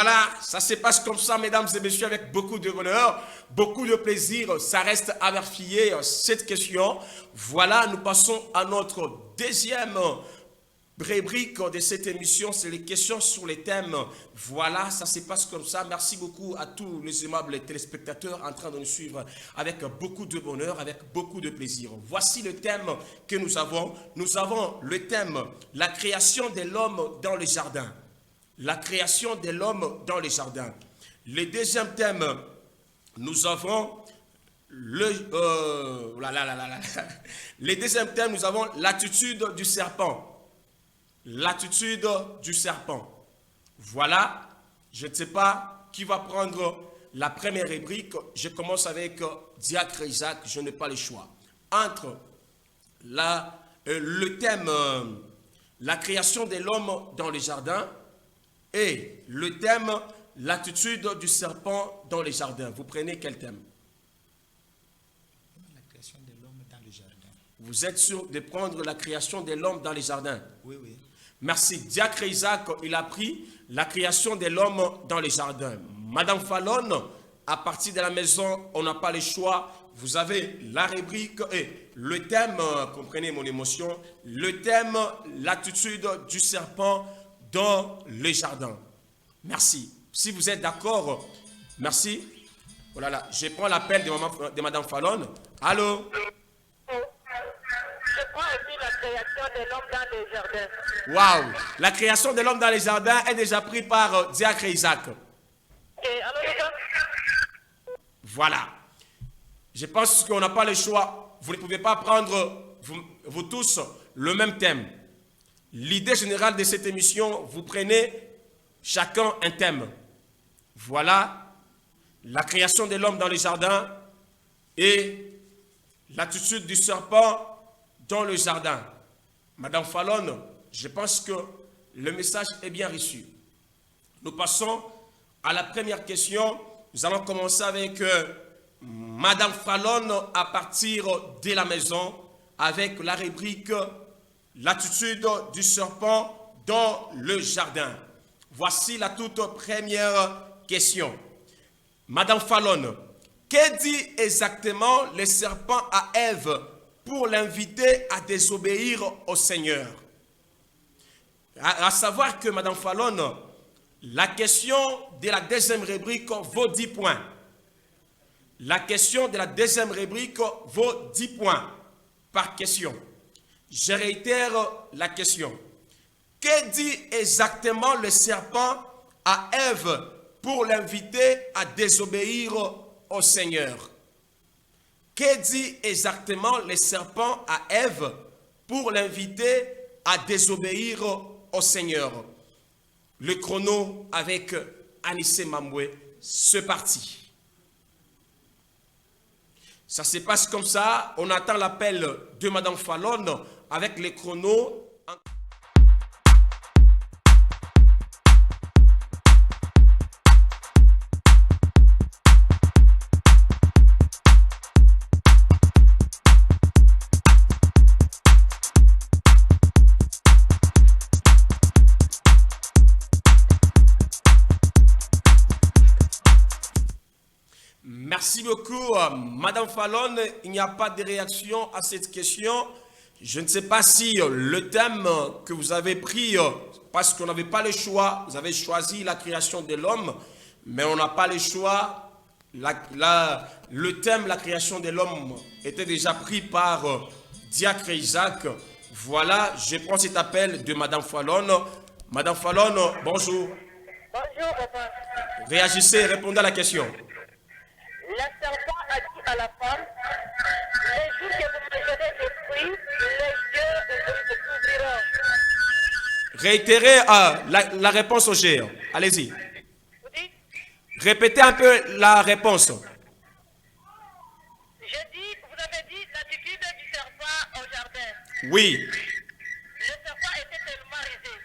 Voilà, ça se passe comme ça, mesdames et messieurs, avec beaucoup de bonheur, beaucoup de plaisir. Ça reste à vérifier cette question. Voilà, nous passons à notre deuxième rubrique de cette émission, c'est les questions sur les thèmes. Voilà, ça se passe comme ça. Merci beaucoup à tous les aimables téléspectateurs en train de nous suivre avec beaucoup de bonheur, avec beaucoup de plaisir. Voici le thème que nous avons. Nous avons le thème, la création de l'homme dans le jardin. La création de l'homme dans les jardins. Le deuxième thème, nous avons le deuxième thème, nous avons l'attitude du serpent. L'attitude du serpent. Voilà, je ne sais pas qui va prendre la première rubrique. Je commence avec Diacre Isaac, je n'ai pas le choix. Entre le thème, la création de l'homme dans les jardins, et le thème, l'attitude du serpent dans les jardins. Vous prenez quel thème? La création de l'homme dans le jardin. Vous êtes sûr de prendre la création de l'homme dans les jardins? Oui, oui. Merci. Diacre Isaac, il a pris la création de l'homme dans les jardins. Madame Fallon, à partir de la maison, on n'a pas le choix. Vous avez la rubrique et le thème, comprenez mon émotion, le thème, l'attitude du serpent dans les jardins. Merci. Si vous êtes d'accord, merci. Voilà, je prends l'appel de Madame Fallon. Allô? Je prends aussi la création de l'homme dans les jardins. Waouh! La création de l'homme dans les jardins est déjà prise par Diacre Isaac. Et alors, les gars? Voilà. Je pense qu'on n'a pas le choix. Vous ne pouvez pas prendre, vous tous, le même thème. L'idée générale de cette émission, vous prenez chacun un thème. Voilà. La création de l'homme dans les jardins et l'attitude du serpent dans le jardin. Madame Fallon, je pense que le message est bien reçu. Nous passons à la première question. Nous allons commencer avec Madame Fallon à partir de la maison avec la rubrique l'attitude du serpent dans le jardin. Voici la toute première question. Madame Fallon, que dit exactement le serpent à Ève pour l'inviter à désobéir au Seigneur? À savoir que, Madame Fallon, la question de la deuxième rubrique vaut 10 points. La question de la deuxième rubrique vaut 10 points par question. Je réitère la question. Que dit exactement le serpent à Ève pour l'inviter à désobéir au Seigneur? Que dit exactement le serpent à Ève pour l'inviter à désobéir au Seigneur? Le chrono avec Anissé Mamoué, c'est parti. Ça se passe comme ça. On attend l'appel de Madame Fallon avec les chronos. Merci beaucoup, Madame Fallon. Il n'y a pas de réaction à cette question. Je ne sais pas si le thème que vous avez pris, parce qu'on n'avait pas le choix, vous avez choisi la création de l'homme, mais on n'a pas le choix. Le thème, la création de l'homme, était déjà pris par Diacre Isaac. Voilà, je prends cet appel de Madame Fallon. Madame Fallon, bonjour. Bonjour, papa. Réagissez, répondez à la question. Le serpent a dit à la femme, le jour que vous mangerez des fruits, les yeux vous s'ouvriront. Réitérez la réponse au géant. Allez-y. Vous dites? Répétez un peu la réponse. Je dis, vous avez dit l'attitude du serpent au jardin. Oui, Le serpent était tellement rusé.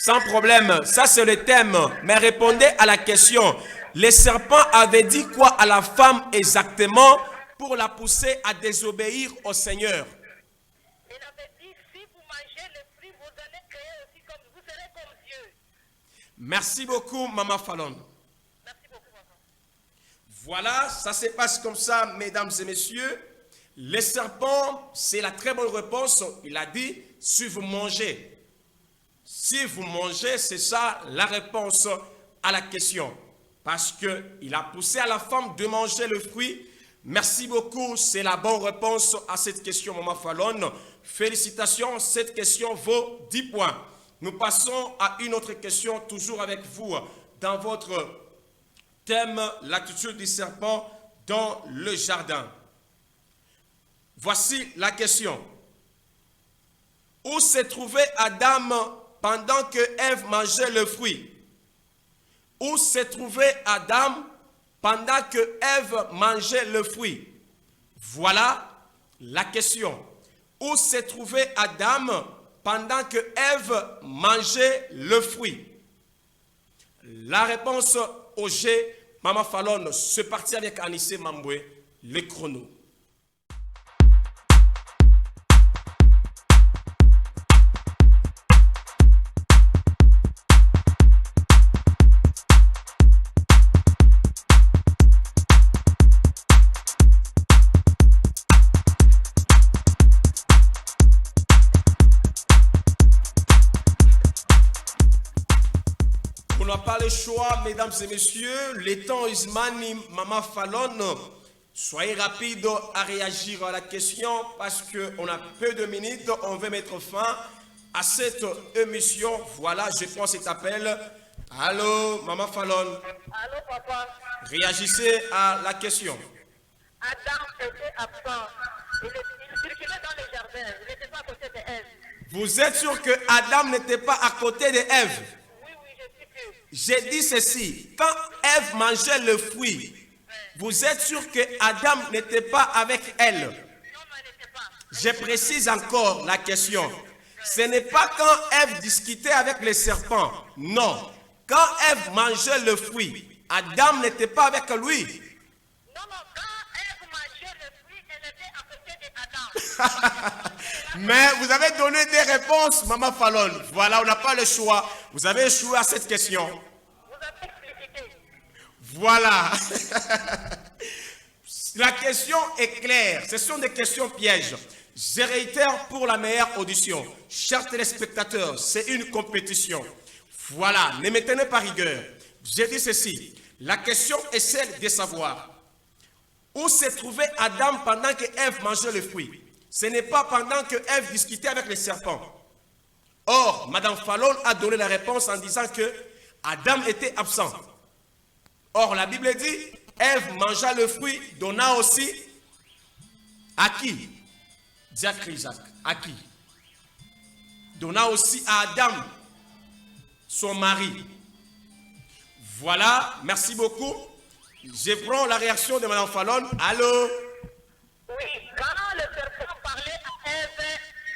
sans problème. Ça, c'est le thème. Mais répondez à la question. Le serpent avait dit quoi à la femme exactement pour la pousser à désobéir au Seigneur? Il avait dit, si vous mangez le fruit, vous allez créer aussi comme vous serez comme Dieu. Merci beaucoup, Maman Fallon. Merci beaucoup, papa. Voilà, ça se passe comme ça, mesdames et messieurs. Les serpents, c'est la très bonne réponse. Il a dit, si vous mangez. Si vous mangez, c'est ça la réponse à la question. Parce qu'il a poussé à la femme de manger le fruit. Merci beaucoup, c'est la bonne réponse à cette question, Maman Fallon. Félicitations, cette question vaut 10 points. Nous passons à une autre question, toujours avec vous, dans votre thème, l'attitude du serpent dans le jardin. Voici la question. Où se trouvait Adam pendant que Ève mangeait le fruit? Où se trouvait Adam pendant que Ève mangeait le fruit? Voilà la question. Où se trouvait Adam pendant que Ève mangeait le fruit? La réponse au G, Maman Fallon, c'est parti avec Anissé Mamboué, le chrono. On n'a pas le choix, mesdames et messieurs. Le temps Ismani, Maman Fallon. Soyez rapides à réagir à la question parce qu'on a peu de minutes. On veut mettre fin à cette émission. Voilà, je prends cet appel. Allô, Maman Fallon. Allô, papa. Réagissez à la question. Adam était absent. Il circulait dans le jardin. Il n'était pas à côté de Ève. Vous êtes sûr que Adam n'était pas à côté d'Ève? Oui, je suis sûr. J'ai dit ceci. Quand Ève mangeait le fruit, vous êtes sûr que Adam n'était pas avec elle? Non, elle n'était pas. Je précise encore la question. Ce n'est pas quand Ève discutait avec les serpents. Non. Quand Ève mangeait le fruit, Adam n'était pas avec lui. Non, quand Ève mangeait le fruit, elle était à côté d'Adam. Mais vous avez donné des réponses, Maman Fallon. Voilà, on n'a pas le choix. Vous avez échoué à cette question. Vous avez explicité. Voilà. La question est claire. Ce sont des questions pièges. Je réitère pour la meilleure audition. Chers téléspectateurs, c'est une compétition. Voilà, ne me tenez pas rigueur. J'ai dit ceci. La question est celle de savoir où se trouvait Adam pendant que Ève mangeait le fruit. Ce n'est pas pendant que Ève discutait avec les serpents. Or, Madame Fallon a donné la réponse en disant que Adam était absent. Or, la Bible dit, Ève mangea le fruit, donna aussi à qui? Diacre Isaac, à qui? Donna aussi à Adam, son mari. Voilà, merci beaucoup. Je prends la réaction de Madame Fallon. Allô? Oui, quand le serpent parlait à Ève,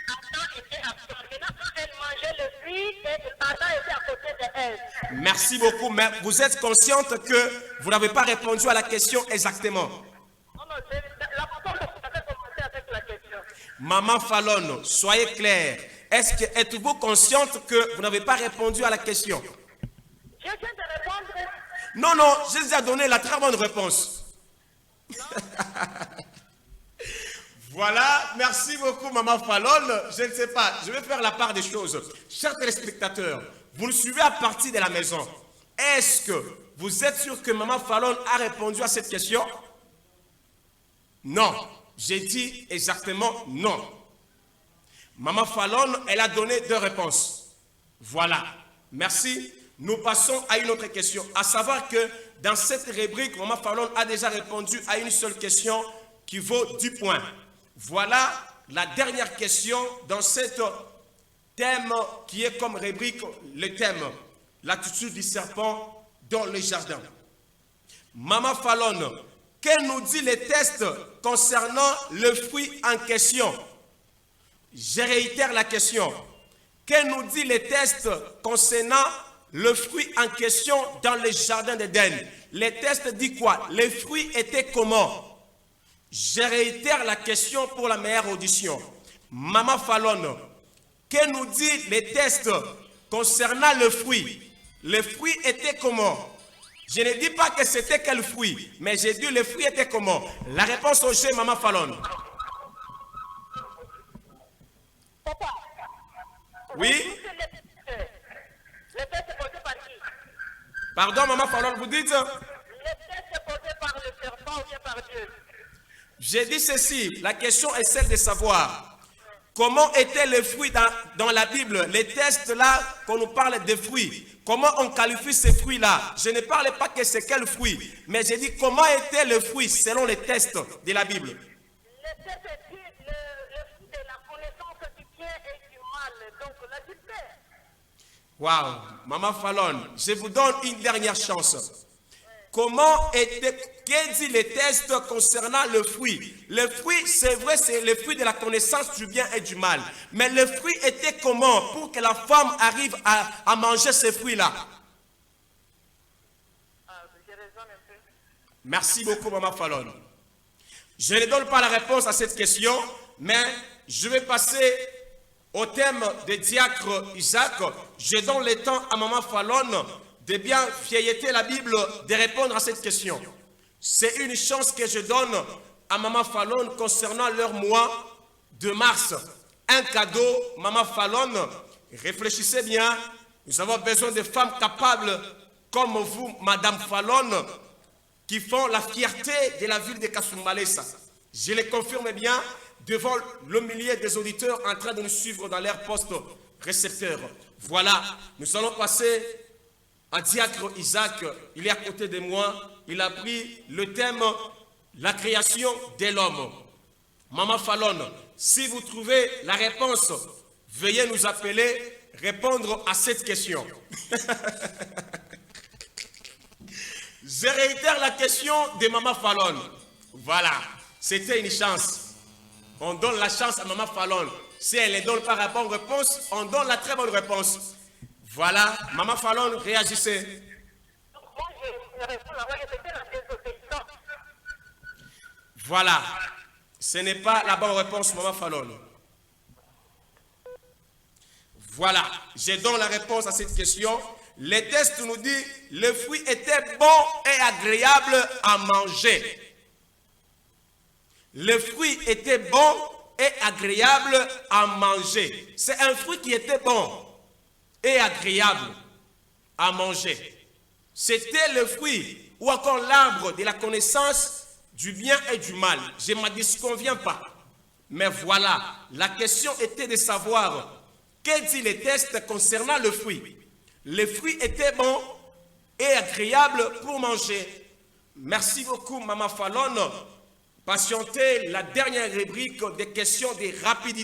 Adam était absent. Maintenant, quand elle mangeait le fruit, Adam était à côté d'Ève. Merci beaucoup, mais vous êtes consciente que vous n'avez pas répondu à la question exactement. Non, c'est la façon dont vous avez commencé avec la question. Maman Fallon, soyez claire. Êtes-vous consciente que vous n'avez pas répondu à la question? Je viens de répondre. Non, je vous ai donné la très bonne réponse. Voilà, merci beaucoup, Maman Fallon. Je ne sais pas, je vais faire la part des choses. Chers téléspectateurs, vous nous suivez à partir de la maison. Est-ce que vous êtes sûr que Maman Fallon a répondu à cette question? Non, j'ai dit exactement non. Maman Fallon, elle a donné 2 réponses. Voilà, merci. Nous passons à une autre question. À savoir que dans cette rubrique, Maman Fallon a déjà répondu à une seule question qui vaut 10 points. Voilà la dernière question dans cet thème qui est comme rubrique le thème, l'attitude du serpent dans le jardin. Maman Fallon, que nous dit le test concernant le fruit en question? Je réitère la question. Que nous dit le test concernant le fruit en question dans le jardin d'Éden? Le test dit quoi? Les fruits étaient comment? Je réitère la question pour la meilleure audition. Maman Fallon, que nous dit les tests concernant le fruit? le fruit était comment? Je ne dis pas que c'était quel fruit, mais j'ai dit le fruit était comment? La réponse au jeu, Maman Fallon. Papa, Oui? le test est posé par qui? Pardon, Maman Fallon, vous dites? Le test est posé par le serpent ou bien par Dieu? J'ai dit ceci, la question est celle de savoir comment étaient les fruits dans la Bible, les tests là, qu'on nous parle de fruits. Comment on qualifie ces fruits-là? Je ne parle pas que c'est quel fruit, mais j'ai dit comment étaient les fruits selon les tests de la Bible. Le test dit le fruit de la connaissance du bien et du mal, donc la liberté. Waouh, Maman Fallon, je vous donne une dernière chance. Comment était, qu'est dit les tests concernant le fruit? Le fruit, c'est vrai, c'est le fruit de la connaissance du bien et du mal. Mais le fruit était comment pour que la femme arrive à manger ces fruits-là? Je raisonne un peu. Merci beaucoup, Maman Fallon. Je ne donne pas la réponse à cette question, mais je vais passer au thème de Diacre Isaac. Je donne le temps à Maman Fallon de bien feuilleter la Bible, de répondre à cette question. C'est une chance que je donne à Maman Fallon concernant leur mois de mars. Un cadeau, Maman Fallon, réfléchissez bien, nous avons besoin de femmes capables comme vous, Madame Fallon, qui font la fierté de la ville de Kasumbalesa. Je le confirme bien devant le millier des auditeurs en train de nous suivre dans leur poste récepteur. Voilà, nous allons passer à Diacre Isaac. Il est à côté de moi. Il a pris le thème la création de l'homme. Maman Fallon, si vous trouvez la réponse, veuillez nous appeler, répondre à cette question. Je réitère la question de Maman Fallon. Voilà, c'était une chance. On donne la chance à Maman Fallon. Si elle ne donne pas la bonne réponse, on donne la très bonne réponse. Voilà, Maman Fallon, réagissez. Moi, je réponds là, c'était la désobéissance. Voilà, ce n'est pas la bonne réponse, Maman Fallon. Voilà, je donne la réponse à cette question. Le test nous dit, le fruit était bon et agréable à manger. Le fruit était bon et agréable à manger. C'est un fruit qui était bon et agréable à manger. C'était le fruit ou encore l'arbre de la connaissance du bien et du mal. Je ne m'en disconviens pas. Mais voilà, la question était de savoir quel dit les tests concernant le fruit. Le fruit était bon et agréable pour manger. Merci beaucoup, Maman Fallon. Patientez la dernière rubrique des questions de rapidité.